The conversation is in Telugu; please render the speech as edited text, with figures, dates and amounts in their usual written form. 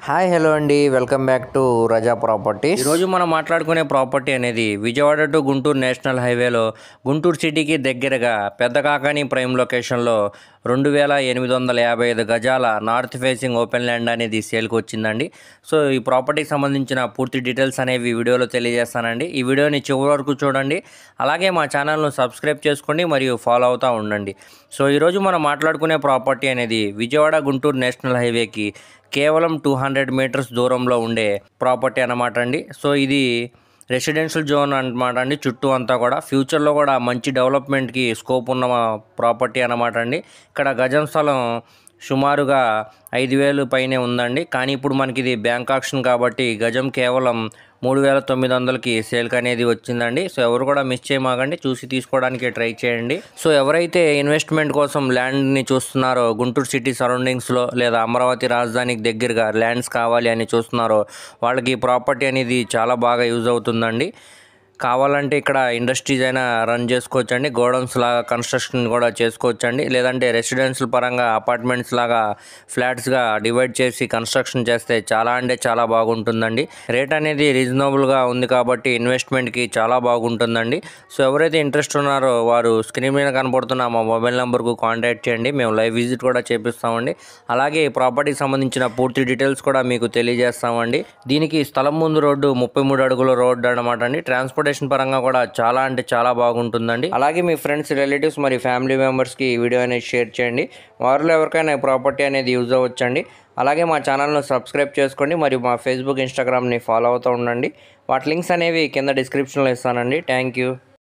హాయ్ హలో అండి, welcome back to Raza properties. ఈరోజు మనం మాట్లాడుకునే ప్రాపర్టీ అనేది విజయవాడ టు గుంటూరు నేషనల్ హైవేలో గుంటూరు సిటీకి దగ్గరగా పెద్దకాకాని ప్రైమ్ లొకేషన్లో 2855 గజాల నార్త్ ఫేసింగ్ ఓపెన్ ల్యాండ్ అనేది సేల్కి వచ్చిందండి. సో ఈ ప్రాపర్టీకి సంబంధించిన పూర్తి డీటెయిల్స్ అనేవి వీడియోలో తెలియజేస్తానండి. ఈ వీడియోని చివరి వరకు చూడండి. అలాగే మా ఛానల్ను సబ్స్క్రైబ్ చేసుకోండి మరియు ఫాలో అవుతూ ఉండండి. సో ఈరోజు మనం మాట్లాడుకునే ప్రాపర్టీ అనేది విజయవాడ గుంటూరు నేషనల్ హైవేకి కేవలం 200 మీటర్స్ దూరంలో ఉండే ప్రాపర్టీ అన్నమాట అండి. సో ఇది రెసిడెన్షియల్ జోన్ అన్నమాట అండి. చుట్టూ అంతా కూడా ఫ్యూచర్లో కూడా మంచి డెవలప్మెంట్కి స్కోప్ ఉన్న ప్రాపర్టీ అన్నమాట అండి. ఇక్కడ గజం స్థలం సుమారుగా 5,000 పైనే ఉందండి. కానీ ఇప్పుడు మనకి ఇది బ్యాంక్ ఆక్షన్ కాబట్టి గజం కేవలం 3,900కి సేల్కి అనేది వచ్చిందండి. సో ఎవరు కూడా మిస్ చేయమాకండి, చూసి తీసుకోవడానికి ట్రై చేయండి. సో ఎవరైతే ఇన్వెస్ట్మెంట్ కోసం ల్యాండ్ని చూస్తున్నారో, గుంటూరు సిటీ సరౌండింగ్స్లో లేదా అమరావతి రాజధానికి దగ్గరగా ల్యాండ్స్ కావాలి అని చూస్తున్నారో వాళ్ళకి ఈ ప్రాపర్టీ అనేది చాలా బాగా యూజ్ అవుతుందండి. కావాలంటే ఇక్కడ ఇండస్ట్రీస్ అయినా రన్ చేసుకోవచ్చండి, గోడౌన్స్ లాగా కన్స్ట్రక్షన్ కూడా చేసుకోవచ్చండి, లేదంటే రెసిడెన్షియల్ పరంగా అపార్ట్మెంట్స్ లాగా ఫ్లాట్స్గా డివైడ్ చేసి కన్స్ట్రక్షన్ చేస్తే చాలా అంటే చాలా బాగుంటుందండి. రేట్ అనేది రీజనబుల్గా ఉంది కాబట్టి ఇన్వెస్ట్మెంట్కి చాలా బాగుంటుందండి. సో ఎవరైతే ఇంట్రెస్ట్ ఉన్నారో వారు స్క్రీన్ మీద కనబడుతున్న మా మొబైల్ నెంబర్కు కాంటాక్ట్ చేయండి, మేము లైవ్ విజిట్ కూడా చేపిస్తామండి. అలాగే ఈ ప్రాపర్టీకి సంబంధించిన పూర్తి డీటెయిల్స్ కూడా మీకు తెలియజేస్తామండి. దీనికి స్థలం ముందు రోడ్డు 33 అడుగుల రోడ్డు అనమాట అండి. ట్రాన్స్పోర్టేషన్ పరంగా కూడా చాలా అంటే చాలా బాగుంటుందండి. అలాగే మీ ఫ్రెండ్స్, రిలేటివ్స్ మరియు ఫ్యామిలీ మెంబర్స్కి ఈ వీడియో అనేది షేర్ చేయండి. వారిలో ఎవరికైనా ప్రాపర్టీ అనేది యూజ్ అవ్వచ్చండి. అలాగే మా ఛానల్ను సబ్స్క్రైబ్ చేసుకోండి మరియు మా ఫేస్బుక్, ఇన్స్టాగ్రామ్ని ఫాలో అవుతూ ఉండండి. వాటి లింక్స్ అనేవి కింద డిస్క్రిప్షన్లో ఇస్తానండి. Thank you.